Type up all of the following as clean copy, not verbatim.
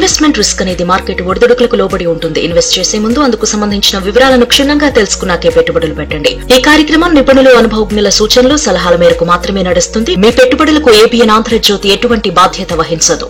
Investment risk అనేది market ఒడిదుడుకులకు లోబడి ఉంటుంది. ఇన్వెస్ట్ చేసే ముందు అందుకు సంబంధించిన వివరాలను క్షుణ్ణంగా తెలుసుకున్నాకే పెట్టుబడులు పెట్టండి. ఈ కార్యక్రమం నిపుణులు, అనుభవజ్ఞుల సూచనలు, సలహాల మేరకు మాత్రమే నడుస్తుంది. మీ పెట్టుబడులకు ఏబిఎన్ ఆంధ్రజ్యోతి ఎటువంటి బాధ్యత వహించదు.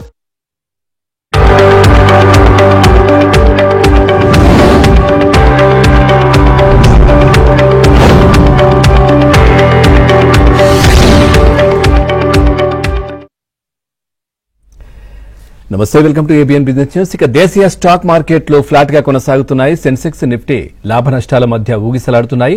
నమస్తే, welcome to ABN business news. ఇక దేశీయ స్టాక్ మార్కెట్లు ఫ్లాట్ గా కొనసాగుతున్నాయి. సెన్సెక్స్, నిఫ్టీ లాభ నష్టాల మధ్య ఊగిసలాడుతున్నాయి.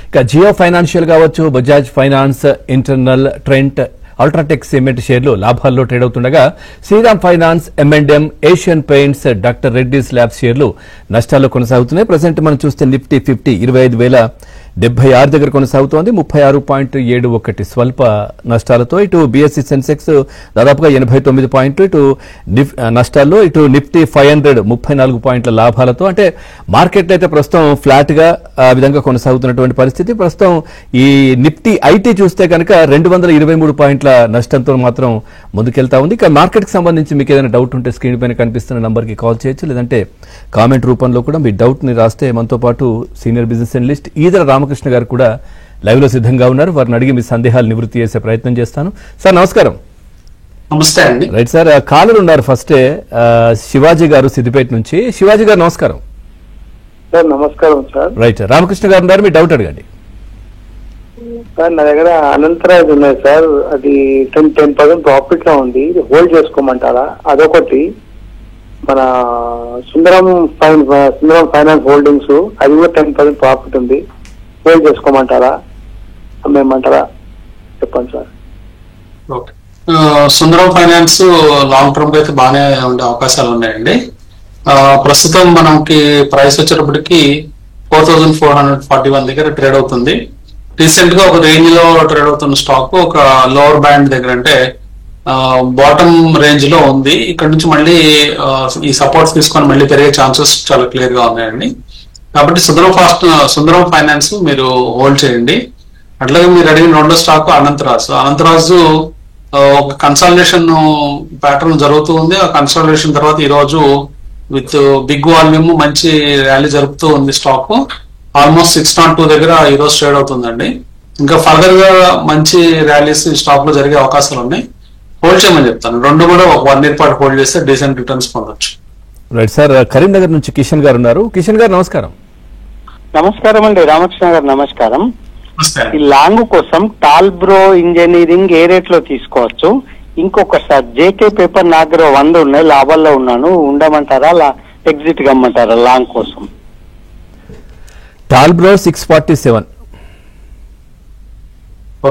ఇక జియో ఫైనాన్షియల్ కావచ్చు, Bajaj finance, Eternal, Trent, UltraTech cement షేర్లు లాభాల్లో ట్రేడ్ అవుతుండగా Shriram finance, M&M, Asian paints, doctor Reddy's labs షేర్లు నష్టాల్లో కొనసాగుతున్నాయి. ప్రజెంట్ మనం చూస్తే నిఫ్టీ 50 25,076 దగ్గర కొనసాగుతోంది. 36.71 స్వల్ప నష్టాలతో. ఇటు బీఎస్సీ సెన్సెక్స్ దాదాపుగా 89 పాయింట్లు ఇటు నష్టాల్లో, ఇటు నిఫ్టీ 500 34 పాయింట్ల లాభాలతో. అంటే మార్కెట్ అయితే ప్రస్తుతం ఫ్లాట్ గా ఆ విధంగా కొనసాగుతున్నటువంటి పరిస్థితి. ప్రస్తుతం ఈ నిఫ్టీ ఐటీ చూస్తే కనుక 223 పాయింట్ల నష్టంతో మాత్రం ముందుకెళ్తా ఉంది. ఇక మార్కెట్ కి సంబంధించి మీకు ఏదైనా డౌట్ ఉంటే స్క్రీన్ పైన కనిపిస్తున్న నంబర్ కి కాల్ చేయొచ్చు, లేదంటే కామెంట్ రూపంలో కూడా మీ డౌట్ ని రాస్తే మనతో పాటు senior business analyst Eedara Ramakrishna గారు కూడా లైవ్ లో సిద్ధంగా ఉన్నారు. వారిని అడిగి మీ సందేహాలు నివృత్తి చేసే ప్రయత్నం చేస్తాను. సార్ నమస్కారం. నమస్తే అండి. రైట్ సార్, కాలర్ ఉన్నారు ఫస్టే శివాజీ గారు సిద్దిపేట నుంచి. శివాజీ గారు నమస్కారం. సార్ నమస్కారం సార్. రైట్, రామకృష్ణ గారు ఉన్నారు, మీ డౌట్ అడగండి. సార్ నా దగ్గర అనంతరాజ్ ఉన్నాయి సార్, అది 10% ప్రాఫిట్ లో ఉంది, హోల్డ్ చేసుకోమంటారా? అదొకటి. మన సుందరం ఫైనాన్స్ హోల్డింగ్స్, అది కూడా 10% ప్రాఫిట్ ఉంది, హోల్డ్ చేసుకోమంటారా, అమ్మేయమంటారా? చెప్పండి సార్. ఓకే, సుందరం ఫైనాన్స్ లాంగ్ టర్మ్ అయితే బాగానే ఉండే అవకాశాలు ఉన్నాయండి. ప్రస్తుతం మనకి ప్రైస్ వచ్చేటప్పటికి 4441 దగ్గర ట్రేడ్ అవుతుంది. రీసెంట్ గా ఒక రేంజ్ లో ట్రేడ్ అవుతున్న స్టాక్ ఒక లోవర్ బ్యాండ్ దగ్గర, అంటే బాటమ్ రేంజ్ లో ఉంది. ఇక్కడ నుంచి మళ్ళీ ఈ సపోర్ట్స్ తీసుకొని మళ్ళీ పెరిగే ఛాన్సెస్ చాలా క్లియర్ గా ఉన్నాయండి. కాబట్టి సుందరం ఫైనాన్స్ మీరు హోల్డ్ చేయండి. అట్లాగే మీరు అడిగిన రెండో స్టాక్ అనంతరాజు ఒక కన్సల్టేషన్ ప్యాటర్న్ జరుగుతూ ఉంది. ఆ కన్సల్టేషన్ తర్వాత ఈ రోజు విత్ బిగ్ వాల్యూమ్ మంచి ర్యాలీ జరుపుతూ ఉంది. స్టాక్ ఆల్మోస్ట్ 602 దగ్గర ఈ రోజు ట్రేడ్ అవుతుందండి. ఇంకా ఫర్దర్ గా మంచి ర్యాలీస్ ఈ స్టాక్ లో జరిగే అవకాశాలు ఉన్నాయి. హోల్డ్ చేయమని చెప్తాను. రెండు కూడా ఒక 1 year పాటు హోల్డ్ చేస్తే డీసెంట్ రిటర్న్స్ పొందొచ్చు. రైట్ సార్, కరీంనగర్ నుంచి కిషన్ గారు ఉన్నారు. కిషన్ గారు నమస్కారం. నమస్కారం అండి, రామకృష్ణ గారు నమస్కారం. ఈ లాంగ్ కోసం టాల్బ్రో ఇంజనీరింగ్ ఏ రేట్ లో తీసుకోవచ్చు? ఇంకొకసారి జేకే పేపర్ నా దగ్గర 100 ఉన్నాయి, లాభాల్లో ఉన్నాను, ఉండమంటారా ఎగ్జిట్ కమ్మంటారా లాంగ్ కోసం? టాల్బ్రో 647.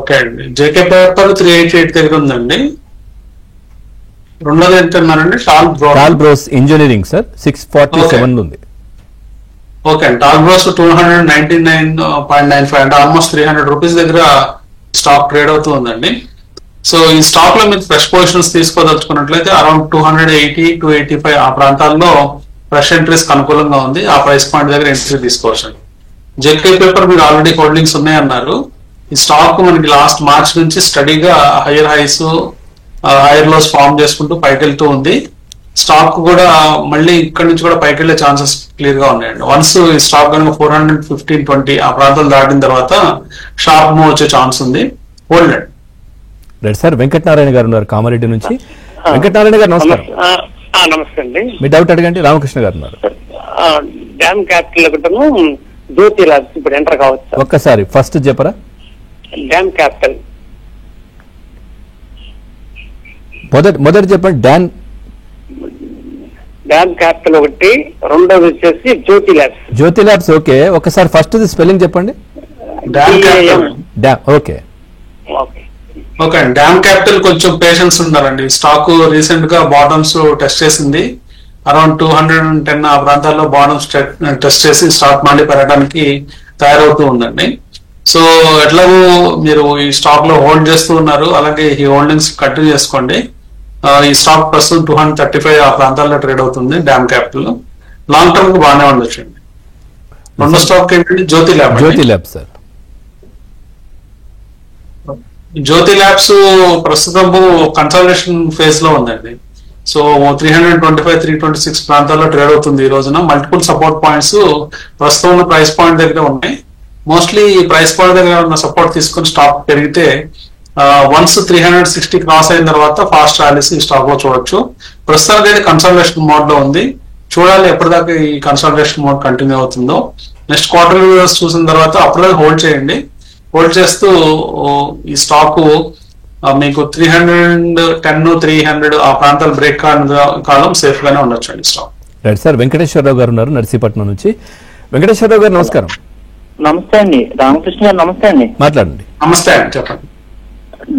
ఓకే అండి, జేకే పేపర్ 388 దగ్గర ఉందండి. రెండోది ఎంతున్నారండి? టాల్బ్రోస్ ఇంజనీరింగ్ సార్ 647 ఉంది. ఓకే అండి, టాల్బ్రోస్ 299.95 అంటే ఆల్మోస్ట్ 300 రూపీస్ దగ్గర స్టాక్ ట్రేడ్ అవుతూ ఉందండి. సో ఈ స్టాక్ లో మీరు ఫ్రెష్ పొజిషన్స్ తీసుకోదలుచుకున్నట్లయితే అరౌండ్ 280 to 285 ఆ ప్రాంతాల్లో ఫ్రెష్ ఎంట్రీస్ అనుకూలంగా ఉంది. ఆ ప్రైస్ పాయింట్ దగ్గర ఎంట్రీ తీసుకోవచ్చు. జేకే పేపర్ మీరు ఆల్రెడీ హోల్డింగ్స్ ఉన్నాయన్నారు. ఈ స్టాక్ మనకి లాస్ట్ మార్చ్ నుంచి స్టడీగా higher highs higher lows form చేసుకుంటూ పైకి వెళ్తూ ఉంది. స్టాక్ కూడా మళ్ళీ ఇక్కడ నుంచి కూడా పైకి వెళ్లే ఛాన్సెస్ క్లియర్ గా ఉన్నాయండి. వన్స్ ఈ స్టాక్ కనుక 415-20 ఆ ప్రాంతాలు దాటిన తర్వాత షార్ప్ మూవ్ వచ్చే ఛాన్స్ ఉంది. హోల్డ్ అండి. రైట్ సార్, వెంకటనారాయణ గారు ఉన్నారు కామారెడ్డి నుంచి. వెంకటనారాయణ గారు నమస్కారం. నమస్తే అండి, మీ డౌట్ అడగండి. రామకృష్ణ గారు ఉన్నారు. డ్యామ్ క్యాపిటల్ ఒకటను జ్యోతి ల్యాబ్స్ ఇప్పుడు ఎంటర్ కావచ్చు. ఒక్కసారి ఫస్ట్ చెప్పరా? డ్యామ్ క్యాపిటల్ మొదటి చెప్పండి. డ్యామ్ క్యాపిటల్ ఒకటి, రెండోది వచ్చేసి జ్యోతి ల్యాబ్స్. జ్యోతి ల్యాబ్స్ ఓకే. ఒకసారి ఫస్ట్ స్పెల్లింగ్ చెప్పండి. ఓకే ఓకే, డ్యామ్ క్యాపిటల్ కొంచెం పేషెన్స్ ఉండాలండి. స్టాక్ రీసెంట్ గా బాటమ్స్ టెస్ట్ చేసింది. అరౌండ్ 210 ఆ ప్రాంతాల్లో బాటమ్స్ టెస్ట్ చేసి స్టాక్ మళ్ళీ పెరగడానికి తయారవుతూ ఉందండి. సో ఎట్లాగో మీరు ఈ స్టాక్ లో హోల్డ్ చేస్తూ ఉన్నారు, అలాగే ఈ హోల్డింగ్స్ కంటిన్యూ చేసుకోండి. ఈ స్టాక్ ప్రస్తుతం 235 ఆ ప్రాంతాల్లో ట్రేడ్ అవుతుంది. డ్యామ్ క్యాపిటల్ లాంగ్ టర్మ్ కు బాగానే ఉండొచ్చు అండి. రెండో స్టాక్ ఏంటంటే జ్యోతి ల్యాబ్ సార్. జ్యోతి ల్యాబ్స్ ప్రస్తుతం కన్సల్టేషన్ ఫేజ్ లో ఉందండి. సో 325, 326 ప్రాంతాల్లో ట్రేడ్ అవుతుంది ఈ రోజున. మల్టిపుల్ సపోర్ట్ పాయింట్స్ ప్రస్తుతం ఉన్న ప్రైస్ పాయింట్ దగ్గర ఉన్నాయి. మోస్ట్లీ ఈ ప్రైస్ పాయింట్ దగ్గర ఉన్న సపోర్ట్ తీసుకుని స్టాక్ పెరిగితే వన్స్ 360 క్రాస్ అయిన తర్వాత ఫాస్ట్ ర్యాలీస్ ఈ స్టాక్ లో చూడొచ్చు. ప్రస్తుతానికి అయితే కన్సల్టేషన్ మోడ్ లో ఉంది. చూడాలి ఎప్పటిదాకా ఈ కన్సల్టేషన్ మోడ్ కంటిన్యూ అవుతుందో. నెక్స్ట్ క్వార్టర్ వ్యూస్ చూసిన తర్వాత అప్పటిదాకా హోల్డ్ చేయండి. హోల్డ్ చేస్తూ ఈ స్టాక్ మీకు 310, 300 ఆ ప్రాంతాలు బ్రేక్ కాలం సేఫ్ గానే ఉండొచ్చు అండి స్టాక్. Right sir. వెంకటేశ్వరరావు గారు ఉన్నారు నర్సీపట్నం నుంచి. వెంకటేశ్వరరావు గారు నమస్కారం. నమస్తే అండి రామకృష్ణ గారు. నమస్తే అండి. మాట్లాడండి. నమస్తే అండి, చెప్పండి.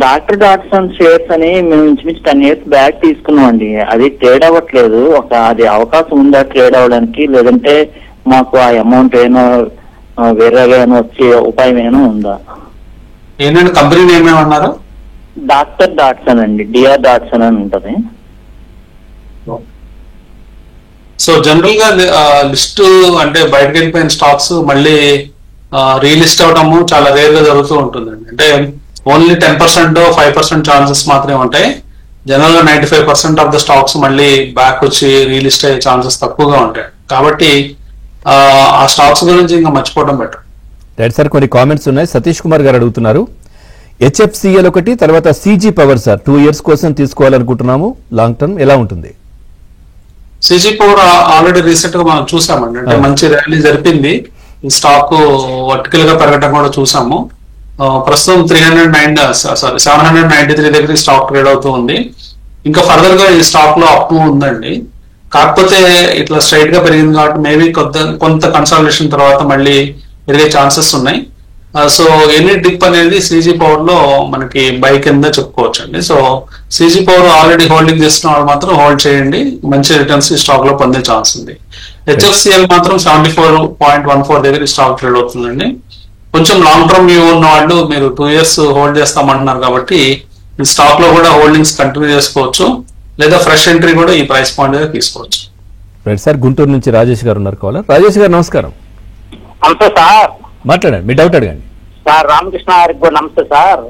డాక్టర్ డాట్సన్ షేర్స్ అని మేము ఇంచుమించు 10 years బ్యాక్ తీసుకున్నాం అండి. అది ట్రేడ్ అవ్వట్లేదు. అది అవకాశం ఉందా ట్రేడ్ అవ్వడానికి, లేదంటే మాకు ఆ అమౌంట్ ఏమో వేరేగా వచ్చే ఉపాయం ఏమైనా ఉందా? ఏంటంటే కంపెనీ నేమ్ ఏమన్నారు? డాక్టర్ డాట్సన్ అండి, డిఆర్ డాట్సన్ అని ఉంటది. సో జనరల్ గా లిస్ట్ అంటే బయటకు వెళ్ళిపోయిన స్టాక్స్ మళ్ళీ రీలిస్ట్ అవడము చాలా రేర్ గా జరుగుతూ ఉంటుందండి. అంటే ఓన్లీ 10%, 5% ఛాన్సెస్ మాత్రమే ఉంటాయి. జనరల్ గా 95% ఆఫ్ ద స్టాక్స్ మళ్ళీ బ్యాక్ వచ్చి రీలిస్ట్ అయ్యే ఛాన్సెస్ తక్కువగా ఉంటాయి. కాబట్టి ఆ స్టాక్స్ గురించి ఇంకా మర్చిపోవడం బెటర్. Right sir. కొన్ని కామెంట్స్ ఉన్నాయి. సతీష్ కుమార్ గారు అడుగుతున్నారు, హెచ్ఎఫ్సిఎల్ ఒకటి, తర్వాత సిజీ పవర్ సార్ 2 years కోసం తీసుకోవాలనుకుంటున్నాము, లాంగ్ టర్మ్ ఎలా ఉంటుంది? సిజీ పవర్ ఆల్రెడీ రీసెంట్ గా మనం చూసామండి. అంటే మంచి ర్యాలీ జరిపింది. ఈ స్టాక్ వర్టికల్ గా పెరగటం కూడా చూసాము. ప్రస్తుతం 793 దగ్గర స్టాక్ ట్రేడ్ అవుతూ ఉంది. ఇంకా ఫర్దర్ గా ఈ స్టాక్ లో అప్ ఉందండి. కాకపోతే ఇట్లా స్ట్రైట్ గా పెరిగింది కాబట్టి మేబీ కొంత కన్సాలిడేషన్ తర్వాత మళ్ళీ పెరిగే ఛాన్సెస్ ఉన్నాయి. సో ఎనీ డిప్ అనేది సిజీ పవర్ లో మనకి బై కింద చెప్పుకోవచ్చు అండి. సో సిజీ పవర్ ఆల్రెడీ హోల్డింగ్ చేస్తున్న వాళ్ళు మాత్రం హోల్డ్ చేయండి. మంచి రిటర్న్స్ ఈ స్టాక్ లో పొందే ఛాన్స్ ఉంది. హెచ్ఎఫ్సిఎల్ మాత్రం 74.14 దగ్గర స్టాక్ ట్రేడ్ అవుతుందండి. కొంచెం లాంగ్ టర్మ్ వ్యూ ఉన్న వాళ్ళు మీరు 2 years హోల్డ్ చేస్తామంటున్నారు కాబట్టి ఈ స్టాక్ లో కూడా హోల్డింగ్స్ కంటిన్యూ చేసుకోవచ్చు, లేదా ఫ్రెష్ ఎంట్రీ కూడా ఈ ప్రైస్ పాయింట్ దగ్గర తీసుకోవచ్చు. Right sir. గుంటూరు నుంచి రాజేష్ గారు ఉన్నారు కాలర్. రాజేష్ గారు నమస్కారం. నమస్తే సార్. మాట్లాడండి, మీ డౌట్ అడగండి. సార్ రామకృష్ణ గారికి కూడా నమస్తే సార్.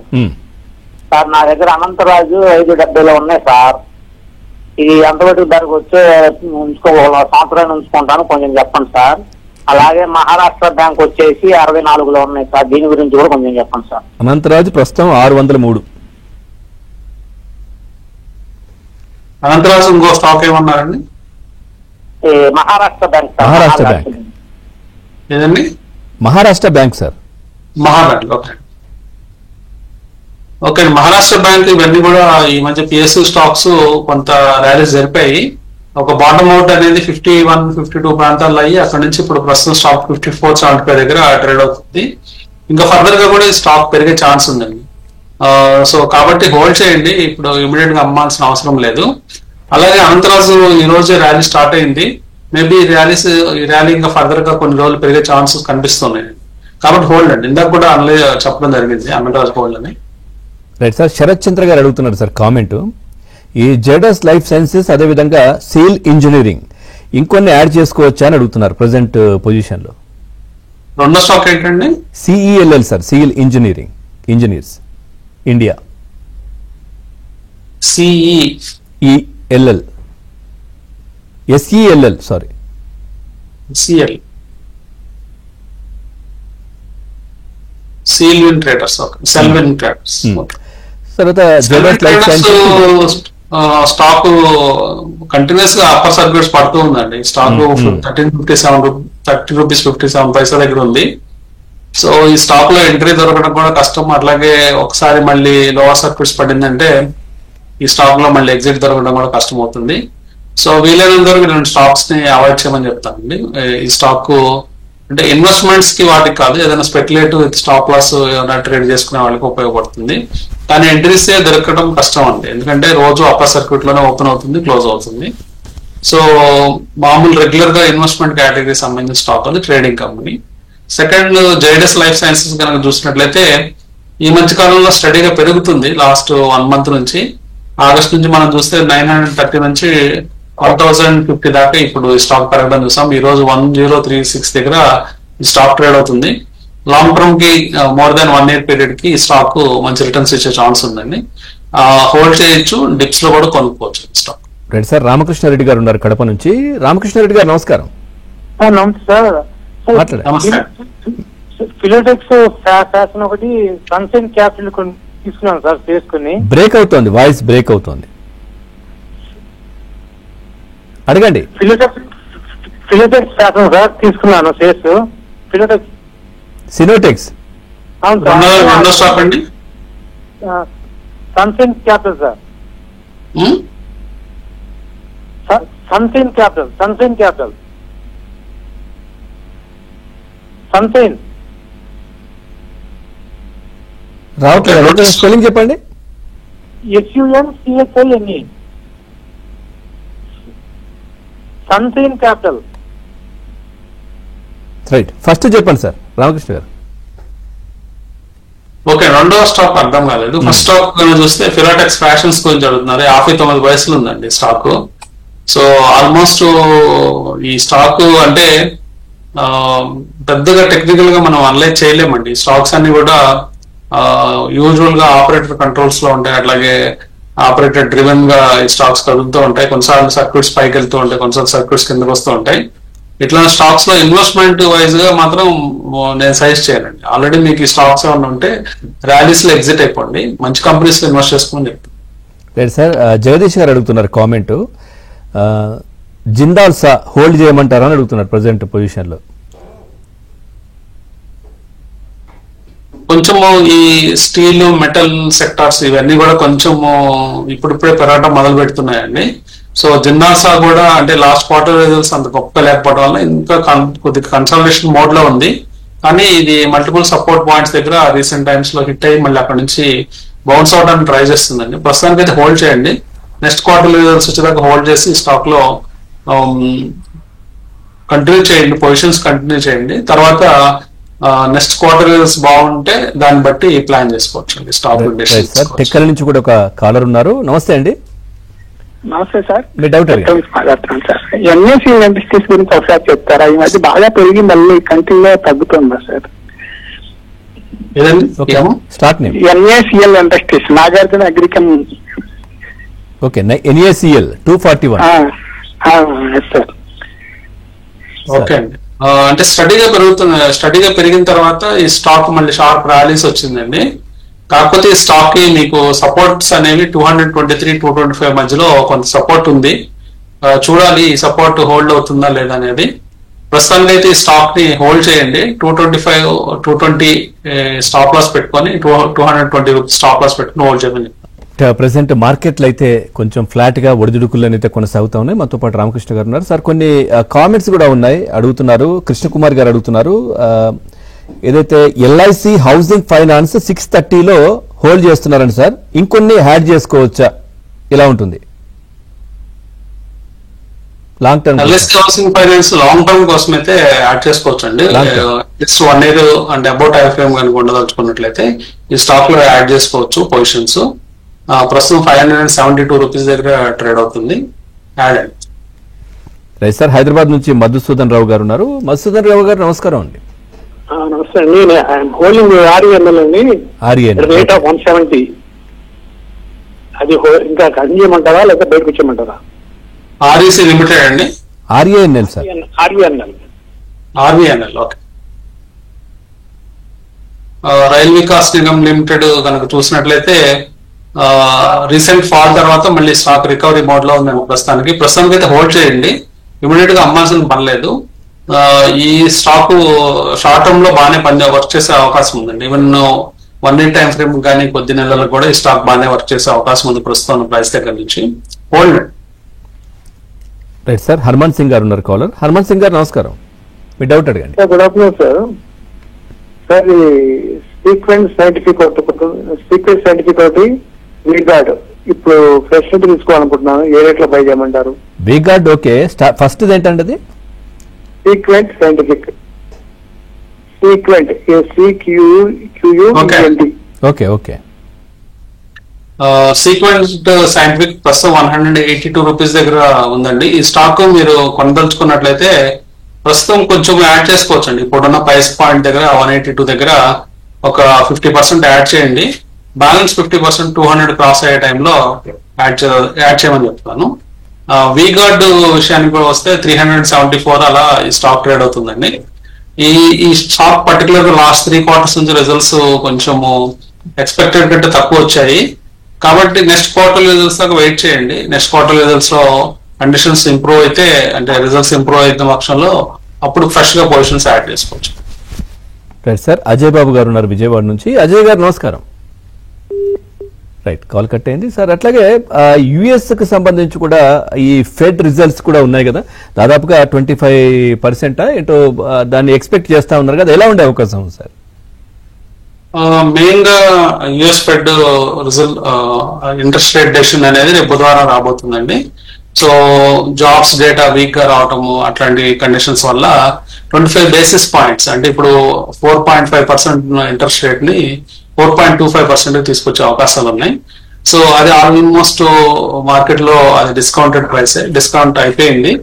సార్ నా దగ్గర అనంతరాజు 570లో ఉన్నాయి సార్. ఇది ఎంతవరకు ధరకు వచ్చే సంవత్సరాన్ని ఉంచుకుంటాను, కొంచెం చెప్పండి సార్. అలాగే మహారాష్ట్ర బ్యాంక్ వచ్చేసి 64లో ఉన్నాయి సార్. దీని గురించి కూడా కొంచెం చెప్పండి సార్. అనంతరాజు ప్రస్తుతం 603. అనంతరాజు ఇంకో స్టాక్ ఏమన్నారండి? Maharashtra bank sir. Maharashtra bank ఏదండి? Maharashtra bank sir. Maharashtra. Okay okay. Maharashtra bank ఇవన్నీ కూడా ఈ మధ్య పిఎస్యూ స్టాక్స్ కొంత ర్యాలీస్ జరిపాయి. ఒక బాటమ్ అవుట్ అనేది 51, 52 ప్రాంతాల్లో అయ్యి అక్కడ నుంచి ఇప్పుడు ప్రస్తుతం స్టాక్ 54.75 దగ్గర ట్రేడ్ అవుతుంది. ఇంకా ఫర్దర్ గా కూడా ఈ స్టాక్ పెరిగే ఛాన్స్ ఉందండి. సో కాబట్టి హోల్డ్ చేయండి. ఇప్పుడు ఇమీడియట్ గా అమ్మాల్సిన అవసరం లేదు. అలాగే అనంతరాజు ఈ రోజే ర్యాలీ స్టార్ట్ అయింది. మేబీ ఈ ర్యాలీ ఇంకా ఫర్దర్ గా కొన్ని రోజులు పెరిగే ఛాన్సెస్ కనిపిస్తున్నాయి. కాబట్టి హోల్డ్ అండి. ఇందాక కూడా అనలే చెప్పడం జరిగింది అనంతరాజు హోల్డ్ అని. Right sir. శరత్ చంద్ర గారు అడుగుతున్నారు సార్ కామెంట్, ఈ జెడస్ లైఫ్ సైన్సెస్ అదేవిధంగా సీల్ ఇంజనీరింగ్ ఇంకొన్ని యాడ్ చేసుకోవచ్చా అని అడుగుతున్నారు ప్రజెంట్ పొజిషన్ లో. రెండో స్టాక్ ఏంటండి? C E L L sir, seal engineers India. C E L L S E L L sorry C L Selwin traders. Okay, Selwin traders. తర్వాత Zydus life sciences stock continuous గా అప్పర్ సర్క్యూట్స్ పడుతూ ఉందండి. స్టాక్ 30 రూపీస్ 57 పైసా దగ్గర ఉంది. సో ఈ స్టాక్ లో ఎంట్రీ దొరకడం కూడా కష్టం. అట్లాగే ఒకసారి మళ్ళీ లోవర్ సర్క్యూట్స్ పడిందంటే ఈ స్టాక్ లో మళ్ళీ ఎగ్జిట్ దొరకడం కూడా కష్టం అవుతుంది. సో వీలైనంత వరకు నేను స్టాక్స్ ని అవాయిడ్ చేయమని చెప్తానండి. ఈ స్టాక్ అంటే ఇన్వెస్ట్మెంట్స్ కి వాటికి కాదు, ఏదైనా స్పెక్యులేటివ్ విత్ స్టాప్ లాస్ ఏమైనా ట్రేడ్ చేసుకునే వాళ్ళకి ఉపయోగపడుతుంది. కానీ ఎంట్రీస్ దొరకడం కష్టం అండి, ఎందుకంటే రోజు అప్పర్ సర్క్యూట్ లోనే ఓపెన్ అవుతుంది, క్లోజ్ అవుతుంది. సో మామూలు రెగ్యులర్ గా ఇన్వెస్ట్మెంట్ కేటగిరీ సంబంధించిన స్టాక్ అది trading company. Second, Zydus life sciences కనుక చూసినట్లయితే ఈ మధ్య కాలంలో స్టడీగా పెరుగుతుంది. లాస్ట్ 1 month నుంచి, ఆగస్ట్ నుంచి మనం చూస్తే 930 నుంచి 1050 దాకా ఇప్పుడు ఈ స్టాక్ పెరగడం చూసాం. ఈ రోజు 1036 దగ్గర ఈ స్టాక్ ట్రేడ్ అవుతుంది. లాంగ్ టర్మ్ కి మోర్ దాన్ 1 year పీరియడ్ కి ఈ స్టాక్ మంచి రిటర్న్స్ ఇచ్చే ఛాన్స్ ఉందండి. హోల్డ్ చేయొచ్చు, డిప్స్ లో కూడా కొనుక్కోవచ్చు స్టాక్. రైట్ సార్, రామకృష్ణారెడ్డి గారు ఉన్నారు కడప నుంచి. రామకృష్ణారెడ్డి గారు నమస్కారం. నమస్తే సార్. మాట్లాడండి. నమస్తే. ఫిలోటెక్స్ ఫ్యాషన్ ఒకటి సన్సైన్ క్యాపిటల్ తీసుకున్నాను సార్ చేసుకుని. బ్రేక్ అవుతోంది, వాయిస్ బ్రేక్ అవుతోంది, అడగండి. ఫిలోటెక్స్ ఫ్యాషన్ సార్ తీసుకున్నాను షేర్స్. ఫిలోటెక్స్ సినోటెక్స్. అవును రెండో స్టాక్ సార్. అండి. Sunshine capital sir. Sunshine capital Sunshine రావట్లేదు, స్పెల్లింగ్ చెప్పండి. SUNCHINE Sunshine capital. Right, first చెప్పండి సార్ రామకృష్ణ గారు. ఓకే, రెండో స్టాక్ అర్థం కాలేదు. ఫస్ట్ స్టాక్ చూస్తే ఫిలాటెక్స్ ఫ్యాషన్స్ గురించి అడుగుతున్నారు. 59 పైసలు ఉందండి స్టాక్. సో ఆల్మోస్ట్ ఈ స్టాక్ అంటే పెద్దగా టెక్నికల్ గా మనం అనలైజ్ చేయలేమండి. స్టాక్స్ అన్ని కూడా యూజువల్ గా ఆపరేటర్ కంట్రోల్స్ లో ఉంటాయి, అట్లాగే ఆపరేటర్ డ్రివెన్ గా ఈ స్టాక్స్ కదులుతూ ఉంటాయి. కొన్నిసార్లు సర్క్యూట్స్ పైకి వెళ్తూ ఉంటాయి, కొన్నిసార్లు సర్క్యూట్స్ కిందకి వస్తూ ఉంటాయి. ఇట్లాంటి స్టాక్స్ లో ఇన్వెస్ట్మెంట్ వైజ్ గా మాత్రం నేను సజెస్ట్ చేయనండి. ఆల్రెడీ మీకు ఈ స్టాక్స్ ఏమైనా ఉంటే ర్యాలీస్ లో ఎగ్జిట్ అయిపోండి, మంచి కంపెనీస్ లో ఇన్వెస్ట్ చేసుకోమని చెప్తాను. లేదు సార్, జగదీష్ గారు అడుగుతున్నారు కామెంట్, జిందాల్సా హోల్డ్ చేయమంటారా అని అడుగుతున్నారు ప్రజెంట్ పొజిషన్ లో. కొంచెము ఈ స్టీల్ మెటల్ సెక్టార్స్ ఇవన్నీ కూడా కొంచెము ఇప్పుడిప్పుడే పెరగడం మొదలు పెడుతున్నాయండి. సో జిందాల్సా కూడా అంటే లాస్ట్ క్వార్టర్ రిజల్ట్స్ అంత గొప్ప లేకపోవడం వల్ల ఇంకా కొద్దిగా కన్సల్టేషన్ మోడ్ లో ఉంది. కానీ ఇది మల్టిపుల్ సపోర్ట్ పాయింట్స్ దగ్గర రీసెంట్ టైమ్స్ లో హిట్ అయ్యి మళ్ళీ అక్కడ నుంచి బౌన్స్ అవడానికి ట్రై చేస్తుందండి. ప్రస్తుతానికి అయితే హోల్డ్ చేయండి. నెక్స్ట్ క్వార్టర్ రిజల్ట్స్ వచ్చేదాకా హోల్డ్ చేసి స్టాక్ లో కంటిన్యూ చేయండి, పొజిషన్స్ కంటిన్యూ చేయండి. తర్వాత నెక్స్ట్ క్వార్టర్ రిజల్ట్స్ బాగుంటే దాన్ని బట్టి ప్లాన్ చేసుకోవచ్చు అండి స్టాక్. టెక్కల్ నుంచి కూడా ఒక కాలర్ ఉన్నారు. నమస్తే అండి. నమస్తే సార్. మీ డౌట్ మాట్లాడుతున్నాను సార్. ఎన్ఏసి ఇండస్ట్రీస్ గురించి ఒకసారి చెప్తారా? ఈ మధ్య బాగా పెరిగి మళ్ళీ కంటిన్యూ తగ్గుతుందా sir? Start name N A C L industries, Nagarjuna అగ్రికల్. Okay, N A C L 241. సార్ ఓకే అండి. అంటే స్టడీగా పెరిగిన తర్వాత ఈ స్టాక్ మళ్ళీ షార్ప్ ర్యాలీస్ వచ్చిందండి. కాకపోతే ఈ స్టాక్ కి మీకు సపోర్ట్స్ అనేవి 223, 225 మధ్యలో కొంత సపోర్ట్ ఉంది. చూడాలి ఈ సపోర్ట్ హోల్డ్ అవుతుందా లేదా అనేది. ప్రస్తుతానికి అయితే ఈ స్టాక్ ని హోల్డ్ చేయండి. 225, 220 స్టాప్ లాస్ పెట్టుకొని 220 స్టాప్ లాస్ పెట్టుకుని హోల్డ్ చేయమని. ప్రెసెంట్ మార్కెట్లు అయితే కొంచెం ఫ్లాట్ గా ఒడిదుడుకులు అయితే కొనసాగుతా ఉన్నాయి. మనతో పాటు రామకృష్ణ గారు ఉన్నారు. సార్, కొన్ని కామెంట్స్ కూడా ఉన్నాయి, అడుగుతున్నారు. కృష్ణకుమార్ గారు అడుగుతున్నారు, ఏదైతే ఎల్ఐసి హౌసింగ్ ఫైనాన్స్ 630లో హోల్డ్ చేస్తున్నారండి సార్, ఇంకొన్ని యాడ్ చేసుకోవచ్చా? ఇలా ఉంటుంది long term. LIC housing finance long term కోసం అయితే యాడ్ చేసుకోవచ్చు అండి. జస్ట్ 1 year అంటే అబౌట్ టైం ఫ్రేమ్ కనుక ఉండదలుచుకున్నట్లయితే ఈ స్టాక్ లో యాడ్ చేసుకోవచ్చు పొజిషన్స్. ప్రస్తుతం 572 రూపీస్ దగ్గర ట్రేడ్ అవుతుంది. యాడ్ అండి. రైట్ సార్, హైదరాబాద్ నుంచి మధుసూదన్ రావు గారు ఉన్నారు. మధుసూదన్ రావు గారు నమస్కారం అండి. నమస్తే అండి. హోల్డింగ్ RENL అండి, రేట్ ఆఫ్ 170. అది ఇంకా కంటిన్యూ చేయమంటారా లేక బయటకు వచ్చేయమంటారా? REC లిమిటెడ్ అండి. RENL sir. RVNL okay. Rail Vikas Nigam limited కనుక చూసినట్లయితే రీసెంట్ ఫాల్ తర్వాత మళ్ళీ స్టాక్ రికవరీ మోడ్ లో ఉందండి. ప్రస్తుతానికి అయితే హోల్డ్ చేయండి, ఇమీడియట్ గా అమ్మాల్సిన పని లేదు. ఈ స్టాక్ షార్ట్ టర్మ్ లో బాగానే వర్క్ చేసే అవకాశం ఉందండి. ఈవెన్ 1 year టైం ఫ్రేమ్ కానీ కొద్ది నెలలకు కూడా ఈ స్టాక్ బాగానే వర్క్ చేసే అవకాశం ఉంది ప్రస్తుతం ప్రైస్ దగ్గర నుంచి. Hold. Right sir, Hanuman Singh గారు ఉన్నారు కాలర్. హనుమాన్ సింగ్ గారు నమస్కారం, మీ డౌట్ అడగండి. Good afternoon sir. సార్, ఈ సీక్వెన్స్ సైంటిఫిక్ ఒకటి వీగార్డ్ ఇప్పుడు ఫ్రెష్ తీసుకోవాలనుకుంటున్నాను. ఏ రేట్ లో బై చేయమంటారు? వీగార్డ్ ఓకే. ఫస్ట్ ఏంటండి అది? Sequent scientific. Sequent SEQUENT. Okay okay. Sequent scientific ప్రస్తుతం 182 రూపీస్ దగ్గర ఉందండి. ఈ స్టాక్ మీరు కొనదలుచుకున్నట్లయితే ప్రస్తుతం కొంచెం యాడ్ చేసుకోవచ్చు అండి. ఇప్పుడున్న ప్రైస్ పాయింట్ దగ్గర 182 దగ్గర ఒక 50% యాడ్ చేయండి. బ్యాలెన్స్ 50% 200 క్రాస్ అయ్యే టైంలో యాడ్ చేయమని చెప్తాను. వీగార్డ్ విషయానికి కూడా వస్తే 374 అలా ఈ స్టాక్ ట్రేడ్ అవుతుందండి. ఈ స్టాక్ పర్టికులర్ గా లాస్ట్ 3 quarters నుంచి రిజల్ట్స్ కొంచెము ఎక్స్పెక్టెడ్ కంటే తక్కువ వచ్చాయి. కాబట్టి నెక్స్ట్ క్వార్టర్ రిజల్ట్స్ దాకా వెయిట్ చేయండి. నెక్స్ట్ క్వార్టర్ రిజల్ట్స్ లో కండిషన్స్ ఇంప్రూవ్ అయితే, అంటే రిజల్ట్స్ ఇంప్రూవ్ అయిన పక్షంలో అప్పుడు ఫ్రెష్ గా పొజిషన్స్ యాడ్ చేసుకోవచ్చు. రైట్ సార్, అజయ్ బాబు గారు ఉన్నారు విజయవాడ నుంచి. అజయ్ గారు నమస్కారం. రైట్, కాల్ కట్ అయింది సార్. అట్లాగే యుఎస్ కి సంబంధించి కూడా ఈ ఫెడ్ రిజల్ట్స్ కూడా ఉన్నాయి కదా, దాదాపుగా 25% ఏంటో దాన్ని ఎక్స్పెక్ట్ చేస్తా ఉన్నారు కదా, ఎలా ఉండే అవకాశం ఉంది సార్? మెయిన్ గా US fed result interest rate decision అనేది రేపు బుధవారం రాబోతుందండి. సో జాబ్స్ డేటా వీక్ గా రావటము అట్లాంటి కండిషన్స్ వల్ల 25 basis points అంటే ఇప్పుడు 4.5% ఇంట్రెస్ట్ రేట్ ని 4.25% తీసుకొచ్చే అవకాశాలు ఉన్నాయి. సో అది ఆల్మోస్ట్ మార్కెట్ లో అది డిస్కౌంటెడ్ ప్రైస్, డిస్కౌంట్ అయిపోయింది.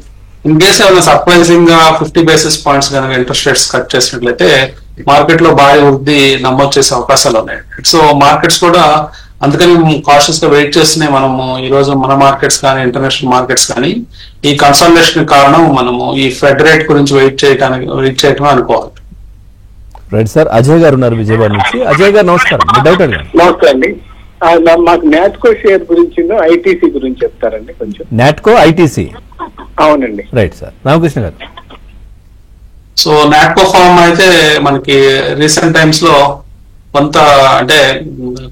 ఇన్ కేసు ఏమైనా సర్ప్రైజింగ్ గా 50 basis points కనుక ఇంట్రెస్ట్ రేట్స్ కట్ చేసినట్లయితే మార్కెట్ లో భారీ వృద్ధి నమోదు చేసే అవకాశాలు ఉన్నాయి. సో మార్కెట్స్ కూడా అందుకని కాషియస్ గా వెయిట్ చేస్తున్నాయి. మనము ఈ రోజు మన మార్కెట్స్ కానీ ఇంటర్నేషనల్ మార్కెట్స్ కానీ ఈ కన్సల్టేషన్ కారణం మనము ఈ ఫెడ్ రేట్ గురించి వెయిట్ చేయటం అనుకోవాలి. రైట్ సార్, అజయ్ గారు ఉన్నారు విజయవాడ నుంచి. అజయ్ గారు నమస్కారం, మీ డౌట్ అడగండి. నమస్తే అండి. మాకు నాట్కో షేర్ గురించి ఐటీసీ గురించి చెప్తారండి కొంచెం. నాట్కో ఐటీసీ? అవునండి. రైట్ సార్, రామకృష్ణ గారు. సో నాట్కో ఫార్మ్ అయితే మనకి రీసెంట్ టైమ్స్ లో కొంత అంటే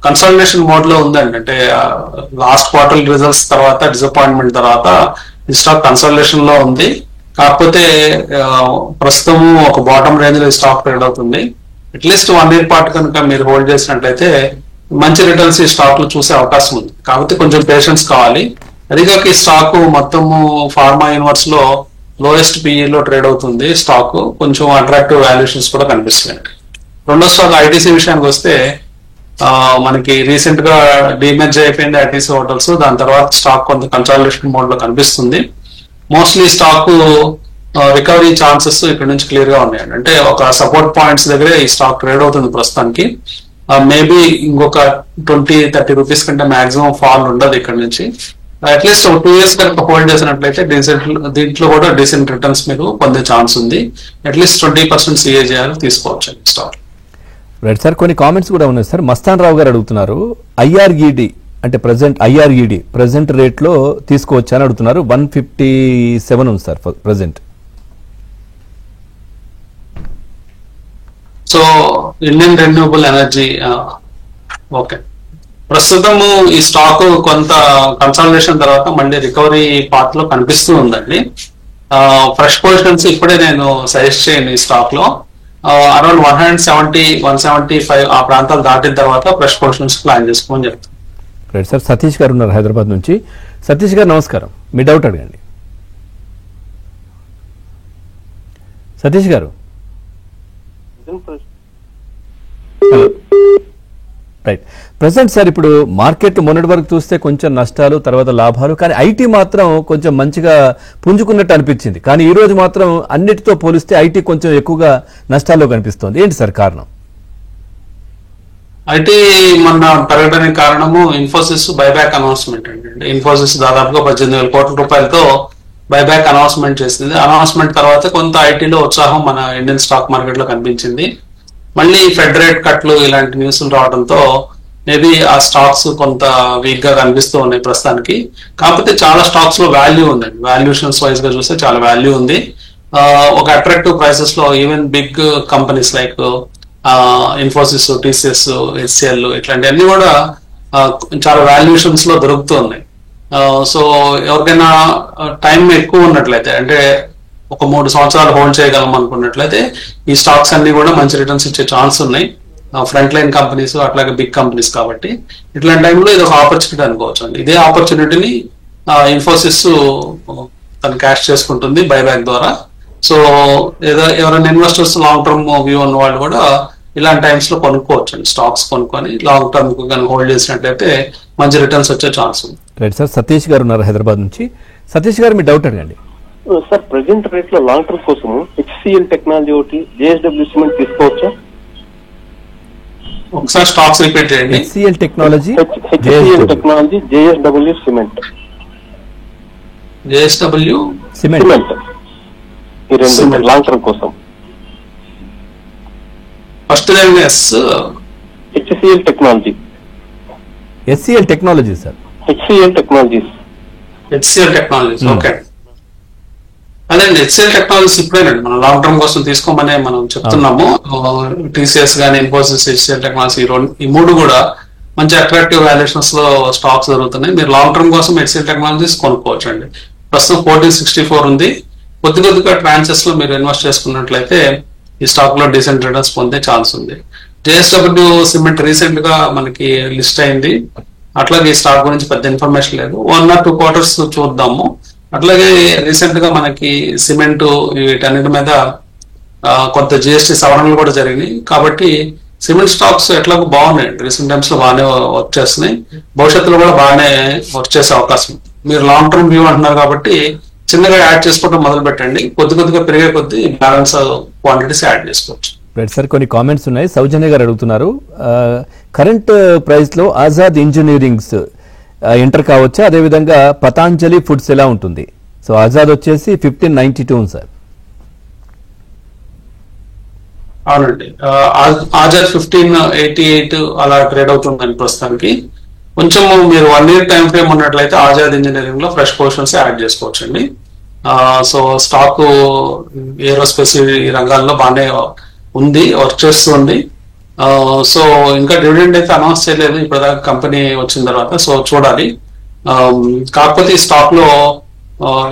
కన్సల్టేషన్ మోడ్ లో ఉందండి. అంటే లాస్ట్ క్వార్టర్ రిజల్ట్స్ తర్వాత డిసప్పాయింట్మెంట్ తర్వాత ఈ స్టాక్ కన్సల్టేషన్ లో ఉంది. కాకపోతే ప్రస్తుతం ఒక బాటమ్ రేంజ్ లో ఈ స్టాక్ ట్రేడ్ అవుతుంది. అట్లీస్ట్ 1 year పాటు కనుక మీరు హోల్డ్ చేసినట్లయితే మంచి రిటర్న్స్ ఈ స్టాక్ లో చూసే అవకాశం ఉంది. కాకపోతే కొంచెం పేషెన్స్ కావాలి. అదిగాక ఈ స్టాక్ మొత్తము ఫార్మా యూనివర్స్ లో లోయెస్ట్ పిఈ లో ట్రేడ్ అవుతుంది. స్టాక్ కొంచెం అట్రాక్టివ్ వాల్యుయేషన్స్ కూడా కనిపిస్తున్నాయి. రెండో స్టాక్ ఐటీసీ విషయానికి వస్తే మనకి రీసెంట్ గా డిమెర్జ్ అయిపోయింది ఐటీసీ హోటల్స్. దాని తర్వాత స్టాక్ కొంత కన్సాలిడేషన్ మోడ్ లో కనిపిస్తుంది. మోస్ట్లీ స్టాక్ రికవరీ ఛాన్సెస్ ఇక్కడ నుంచి క్లియర్ గా ఉన్నాయండి. అంటే ఒక సపోర్ట్ పాయింట్స్ దగ్గరే ఈ స్టాక్ ట్రేడ్ అవుతుంది ప్రస్తుతానికి. మేబీ ఇంకొక 20-30 రూపీస్ కంటే మాక్సిమం ఫాల్ ఉండదు ఇక్కడ నుంచి. అట్లీస్ట్ 2 years కనుక హోల్డ్ చేసినట్లయితే దీంట్లో కూడా డీసెంట్ రిటర్న్స్ మీరు పొందే ఛాన్స్ ఉంది. అట్లీస్ట్ 20% సిఏజీఆర్ తీసుకోవచ్చు స్టాక్. రైట్ సార్, కొన్ని కామెంట్స్ కూడా ఉన్నాయి సార్. మస్తాన్ రావు గారు అడుగుతున్నారు, ఐఆర్ఈడి అంటే ప్రెసెంట్ రేట్ లో తీసుకోవచ్చా అని అడుగుతున్నారు. 157 ఉంది sir present. So Indian renewable energy okay, ప్రస్తుతము ఈ స్టాక్ కొంత కన్సల్టేషన్ తర్వాత మళ్ళీ రికవరీ పాత్ లో కనిపిస్తూ ఉందండి. ఫ్రెష్ పొజిషన్స్ ఇప్పుడే నేను సజెస్ట్ చేయను ఈ స్టాక్ లో. అరౌండ్ 170-175 ఆ ప్రాంతాలు దాటిన తర్వాత ఫ్రెష్ పొజిషన్స్ ప్లాన్ చేసుకోమని చెప్తాను. రైట్ సార్, సతీష్ గారు ఉన్నారు హైదరాబాద్ నుంచి. సతీష్ గారు నమస్కారం, మీ డౌట్ అడగండి. సతీష్ గారు. హలో. రైట్, ప్రెసెంట్ సార్ ఇప్పుడు మార్కెట్ మొన్నటి వరకు చూస్తే కొంచెం నష్టాలు తర్వాత లాభాలు, కానీ ఐటీ మాత్రం కొంచెం మంచిగా పుంజుకున్నట్టు అనిపించింది. కానీ ఈ రోజు మాత్రం అన్నిటితో పోలిస్తే ఐటీ కొంచెం ఎక్కువగా నష్టాల్లో కనిపిస్తోంది. ఏంటి సార్ కారణం? ఐటీ మొన్న పెరగడానికి కారణము ఇన్ఫోసిస్ బైబ్యాక్ అనౌన్స్మెంట్ అండి. ఇన్ఫోసిస్ దాదాపుగా 18,000 కోట్ల రూపాయలతో బైబ్యాక్ అనౌన్స్మెంట్ చేసింది. అనౌన్స్మెంట్ తర్వాత కొంత ఐటీలో ఉత్సాహం మన ఇండియన్ స్టాక్ మార్కెట్ లో కనిపించింది. మళ్ళీ ఫెడ్ రేట్ కట్లు ఇలాంటి న్యూస్లు రావడంతో మేబీ ఆ స్టాక్స్ కొంత వీక్ గా కనిపిస్తూ ఉన్నాయి ప్రస్తుతానికి. కాకపోతే చాలా స్టాక్స్ లో వాల్యూ ఉందండి. వాల్యూషన్స్ వైజ్ గా చూస్తే చాలా వాల్యూ ఉంది. ఒక అట్రాక్టివ్ ప్రైసెస్ లో even big companies like Infosys, TCS, HCL ఇట్లాంటివన్నీ కూడా చాలా వాల్యుయేషన్స్ లో దొరుకుతూ ఉన్నాయి. సో ఎవరికైనా టైం ఎక్కువ ఉన్నట్లయితే, అంటే ఒక 3 సంవత్సరాలు హోల్డ్ చేయగలం అనుకున్నట్లయితే ఈ స్టాక్స్ అన్ని కూడా మంచి రిటర్న్స్ ఇచ్చే ఛాన్స్ ఉన్నాయి. ఫ్రంట్ లైన్ కంపెనీస్ అట్లాగే బిగ్ కంపెనీస్ కాబట్టి ఇట్లాంటి టైంలో ఇది ఒక ఆపర్చునిటీ అనుకోవచ్చు అండి. ఇదే ఆపర్చునిటీని ఇన్ఫోసిస్ తను క్యాష్ చేసుకుంటుంది బైబ్యాక్ ద్వారా. సో ఎవరైనా ఇన్వెస్టర్స్ లాంగ్ టర్మ్ వ్యూ ఉన్న వాళ్ళు కూడా ఇలాంటి టైమ్స్ లో కొనుక్కోవచ్చు అండి. స్టాక్స్ కొనుక్కొని లాంగ్ టర్మ్ కనుక హోల్డ్ చేసినట్లయితే మంచి రిటర్న్స్ వచ్చే ఛాన్స్ ఉంది. రైట్ సార్, సతీష్ గారు ఉన్నారు హైదరాబాద్ నుంచి. సతీష్ గారు మీ డౌట్ అడగండి. సార్ ప్రెసెంట్ రేట్ లో లాంగ్ టర్మ్ కోసం హెచ్సిఎల్ టెక్నాలజీ ఒకటి, జేఎస్డబ్ల్యూ సిమెంట్ తీసుకోవచ్చా? ఒకసారి స్టాక్స్ రిపీట్ చేయండి. HCl technology, JSW cement. JSW cement. ఈ రెండు లాంగ్ టర్మ్ కోసం. First line HCL technology. SCL technology sir. HCL technologies. Okay. అదేండి HCL టెక్నాలజీస్ ఇప్పుడేనండి మనం లాంగ్ టర్మ్ కోసం తీసుకోమనే మనం చెప్తున్నాము. TCS గానీ, ఇన్ఫోసిస్, HCL టెక్నాలజీ ఈ మూడు కూడా మంచి అట్రాక్టివ్ వాల్యుయేషన్స్ లో స్టాక్స్ జరుగుతున్నాయి. మీరు లాంగ్ టర్మ్ కోసం HCL టెక్నాలజీస్ కొనుక్కోవచ్చు అండి. ప్రస్తుతం 1464 ఉంది. కొద్దిగా ట్రాన్సెస్ లో మీరు ఇన్వెస్ట్ చేసుకున్నట్లయితే ఈ స్టాక్ లో డీసెంట్ రిటర్న్స్ పొందే ఛాన్స్ ఉంది. JSW సిమెంట్ రీసెంట్ గా మనకి లిస్ట్ అయింది. అట్లాగే ఈ స్టాక్ గురించి పెద్ద ఇన్ఫర్మేషన్ లేదు. 1 or 2 quarters చూద్దాము. అట్లాగే రీసెంట్ గా మనకి సిమెంట్ వీటన్నిటి మీద కొంత GST సవరణలు కూడా జరిగినాయి. కాబట్టి సిమెంట్ స్టాక్స్ ఎట్లాగో బాగున్నాయి. రీసెంట్ టైమ్స్ లో బాగానే వర్క్ చేస్తున్నాయి. భవిష్యత్తులో కూడా బాగానే వర్క్ చేసే అవకాశం. మీరు లాంగ్ టర్మ్ వ్యూ అంటున్నారు కాబట్టి చిన్నగా యాడ్ చేసుకోవడం మొదలు పెట్టండి. కొద్దిగా పెరిగే కొద్ది బ్యాలెన్స్ క్వాంటిటీస్ యాడ్ చేసుకోవచ్చు. రైట్ సార్, కొన్ని కామెంట్స్ ఉన్నాయి. సౌజన్య గారు అడుగుతున్నారు, కరెంట్ ప్రైస్ లో ఆజాద్ ఇంజనీరింగ్స్ ఎంటర్ కావచ్చా? అదేవిధంగా పతాంజలి ఫుడ్స్ ఎలా ఉంటుంది? సో ఆజాద్ వచ్చేసి 1592 సార్. అవునండి, ఆజాద్ 1588 అలా ట్రేడ్ అవుతుందండి ప్రస్తుతానికి. కొంచెం మీరు 1 year టైం ఫ్రేమ్ ఉన్నట్లయితే ఆజాద్ ఇంజనీరింగ్ లో ఫ్రెష్ పొజిషన్స్ యాడ్ చేసుకోవచ్చండి. సో స్టాక్ ఏరోస్పేస్ రంగాల్లో బాగానే ఉంది, వర్క్ చేస్తుంది. సో ఇంకా డివిడెండ్ అయితే అనౌన్స్ చేయలేదు ఇప్పటిదాకా కంపెనీ వచ్చిన తర్వాత. సో చూడాలి. కాకపోతే ఈ స్టాక్ లో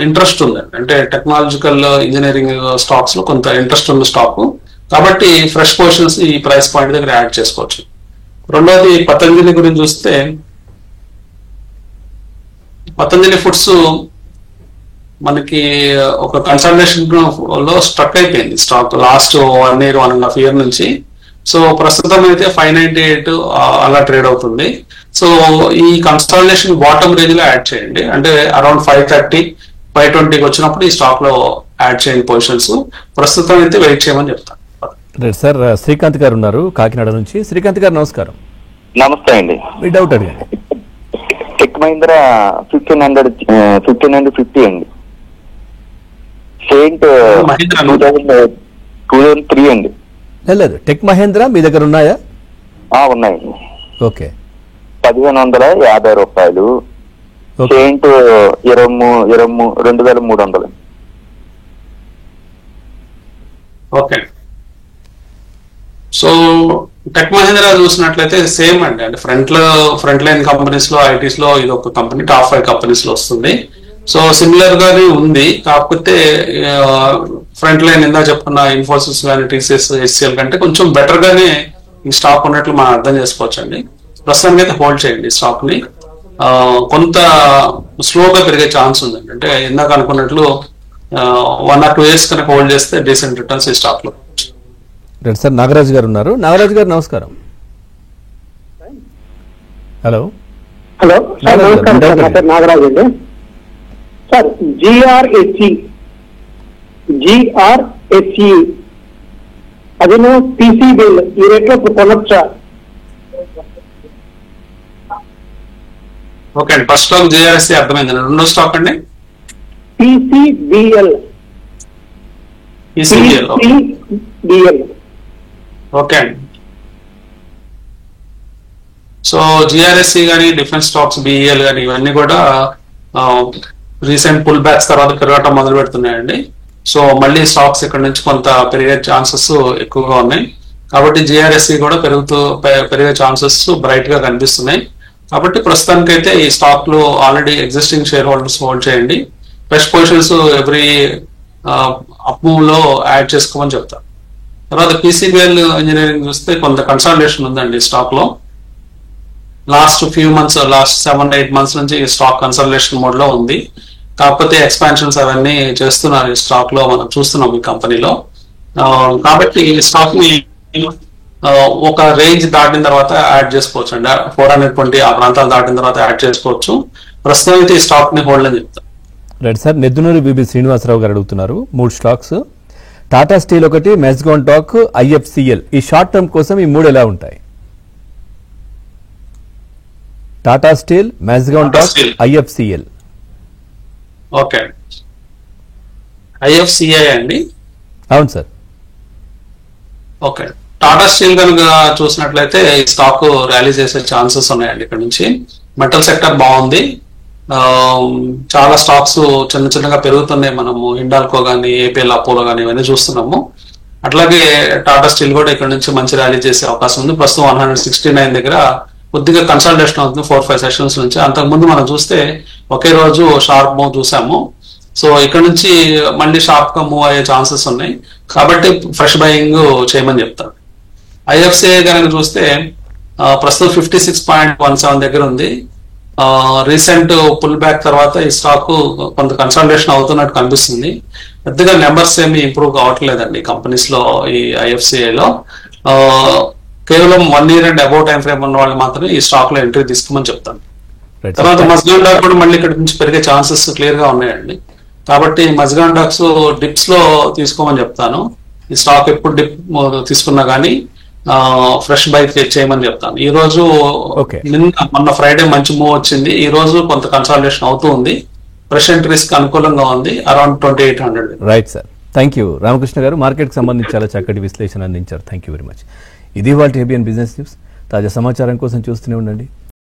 ఇంట్రెస్ట్ ఉందండి. అంటే టెక్నాలజికల్ ఇంజనీరింగ్ స్టాక్స్ లో కొంత ఇంట్రెస్ట్ ఉంది స్టాక్. కాబట్టి ఫ్రెష్ పొజిషన్స్ ఈ ప్రైస్ పాయింట్ దగ్గర యాడ్ చేసుకోవచ్చు. రెండోది పతంజలి గురించి చూస్తే, పతంజలి ఫుడ్స్ మనకి ఒక కన్సల్టేషన్ లో స్ట్రక్ అయిపోయింది స్టాక్ లాస్ట్ 1 year 1.5 year నుంచి. సో ప్రస్తుతం అయితే 598 అలా ట్రేడ్ అవుతుంది. సో ఈ కన్సల్టేషన్ బాటమ్ రేంజ్ లో యాడ్ చేయండి. అంటే అరౌండ్ 530, 520కి వచ్చినప్పుడు ఈ స్టాక్ లో యాడ్ చేయండి పొజిషన్స్. ప్రస్తుతం అయితే వెయిట్ చేయమని చెప్తాను. రైట్ సార్, శ్రీకాంత్ గారు ఉన్నారు కాకినాడ నుంచి. శ్రీకాంత్ గారు నమస్కారం. నమస్తే అండి. మీ డౌట్ అడగండి. టెక్ మహీంద్రా 1550 అండి. సెయింట్ 2003 అండి. లేదు, టెక్ మహేంద్ర మీ దగ్గర ఉన్నాయా? ఉన్నాయండి. ఓకే. 1550 రూపాయలు. Saint 2300. Okay. So tech Mahindra చూసినట్లయితే సేమ్ అండి. అంటే ఫ్రంట్ లైన్ కంపెనీస్ లో, ఐటీస్ లో ఇది ఒక కంపెనీ టాప్ 5 కంపెనీస్ లో వస్తుంది. సో సిమిలర్ గానే ఉంది. కాకపోతే ఫ్రంట్ లైన్ ఇందా చెప్పుకున్న ఇన్ఫోసిస్ కానీ, TCS, HCL కంటే కొంచెం బెటర్ గానే ఈ స్టాక్ ఉన్నట్లు మనం అర్థం చేసుకోవచ్చు అండి. ప్రస్తుతానికి అయితే హోల్డ్ చేయండి ఈ స్టాక్ ని. కొంత స్లోగా పెరిగే ఛాన్స్ ఉందండి. అంటే ఇందాక అనుకున్నట్లు 1 or 2 years కనుక హోల్డ్ చేస్తే డీసెంట్ రిటర్న్స్ ఈ స్టాక్ లో. రైట్ సార్, నాగరాజ్ గారు ఉన్నారు. నాగరాజ్ గారు నమస్కారం. హలో హలో సార్, నమస్కారం సార్. నా పేరు నాగరాజ్ అండి. సార్ GRSE అదేనో PCBL ఈ రేట్లో ఇప్పుడు కొనొచ్చా? ఓకే అండి, ఫస్ట్ స్టాక్ JRSE అర్థమైందండి. రెండో స్టాక్ అండి PCBL. ఓకే అండి. సో GRSE కానీ, డిఫెన్స్ స్టాక్స్ BEL కానీ ఇవన్నీ కూడా రీసెంట్ పుల్ బ్యాక్స్ తర్వాత పెరగటం మొదలు పెడుతున్నాయండి. సో మళ్ళీ స్టాక్స్ ఇక్కడ నుంచి కొంత పెరిగే ఛాన్సెస్ ఎక్కువగా ఉన్నాయి. కాబట్టి GRSE కూడా పెరిగే ఛాన్సెస్ బ్రైట్ గా కనిపిస్తున్నాయి. కాబట్టి ప్రస్తుతానికైతే ఈ స్టాక్ లో already existing share holders hold చేయండి. Fresh positions every up move లో యాడ్ చేసుకోమని చెప్తాను. తర్వాత PCBL ఇంజనీరింగ్ చూస్తే కొంత కన్సల్టేషన్ ఉందండి స్టాక్ లో. లాస్ట్ 7-8 months నుంచి ఈ స్టాక్ కన్సల్టేషన్ మోడ్ లో ఉంది. కాకపోతే ఎక్స్పాన్షన్స్ అవన్నీ చేస్తున్నారు ఈ స్టాక్ లో, మనం చూస్తున్నాం ఈ కంపెనీలో. కాబట్టి ఈ స్టాక్ ని ఒక రేంజ్ దాటిన తర్వాత యాడ్ చేసుకోవచ్చు అండి. 420 ఆ ప్రాంతాలు దాటిన తర్వాత యాడ్ చేసుకోవచ్చు. ప్రస్తుతం అయితే ఈ స్టాక్ ని హోల్డ్ అని చెప్తాను. Right sir, Neddunuri BB Srinivasarao గారు అడుగుతున్నారు 3 స్టాక్స్. టాటా స్టీల్ ఒకటి, మెస్గాన్ టాక్, IFCL. ఈ షార్ట్ టర్మ్ కోసం ఈ 3 ఎలా ఉంటాయి? Tata steel, Mazagon dock, IFCL. Okay, IFCI అండి. అవును సార్. ఓకే, టాటా స్టీల్ కనుక చూసినట్లయితే ఈ స్టాక్ ర్యాలీ చేసే ఛాన్సెస్ ఉన్నాయండి. ఇక్కడ నుంచి మెటల్ సెక్టర్ బాగుంది. చాలా స్టాక్స్ చిన్న చిన్నగా పెరుగుతున్నాయి. మనము హిండాల్కో కానీ, ఏపీఎల్ అపోలో కానీ ఇవన్నీ చూస్తున్నాము. అట్లాగే టాటా స్టీల్ కూడా ఇక్కడ నుంచి మంచి ర్యాలీ చేసే అవకాశం ఉంది. ప్రస్తుతం 169 దగ్గర కొద్దిగా కన్సల్టేషన్ అవుతుంది 4-5 సెషన్స్ నుంచి. అంతకుముందు మనం చూస్తే ఒకే రోజు షార్ప్ మూవ్ చూసాము. సో ఇక్కడ నుంచి మళ్ళీ షార్ప్ గా మూవ్ అయ్యే ఛాన్సెస్ ఉన్నాయి. కాబట్టి ఫ్రెష్ బయింగ్ చేయమని చెప్తాను. IFCI కనుక చూస్తే ప్రస్తుతం 56.17 దగ్గర ఉంది. రీసెంట్ పుల్ బ్యాక్ తర్వాత ఈ స్టాక్ కొంత కన్సల్టేషన్ అవుతున్నట్టు కనిపిస్తుంది. పెద్దగా నెంబర్స్ ఏమి ఇంప్రూవ్ కావట్లేదండి కంపెనీస్ లో ఈ IFCI లో. కేవలం 1 year and above time frame ఉన్న వాళ్ళు మాత్రమే ఈ స్టాక్ లో ఎంట్రీ తీసుకోమని చెప్తాను. తర్వాత మజ్గాన్ డాక్ కూడా మళ్ళీ ఇక్కడ నుంచి పెరిగే ఛాన్సెస్ క్లియర్ గా ఉన్నాయండి. కాబట్టి మజ్గాన్ డాక్స్ డిప్స్ లో తీసుకోమని చెప్తాను. ఈ స్టాక్ ఎప్పుడు డిప్ తీసుకున్నా కానీ ఫ్రెష్ బై చేయమని చెప్తాను. ఈ రోజు మొన్న ఫ్రైడే మంచి మూవ్ వచ్చింది. ఈ రోజు కొంత కన్సల్టేషన్ అవుతూ ఉంది. ప్రెసెంట్ రిస్క్ అనుకూలంగా ఉంది, around 2800. Right sir, thank you. Ramakrishna గారు మార్కెట్ కి సంబంధించి చాలా చక్కటి విశ్లేషణ అందించారు. Thank you very much. ఇది వాళ్ళ ABN బిజినెస్ న్యూస్. తాజా సమాచారం కోసం చూస్తూనే ఉండండి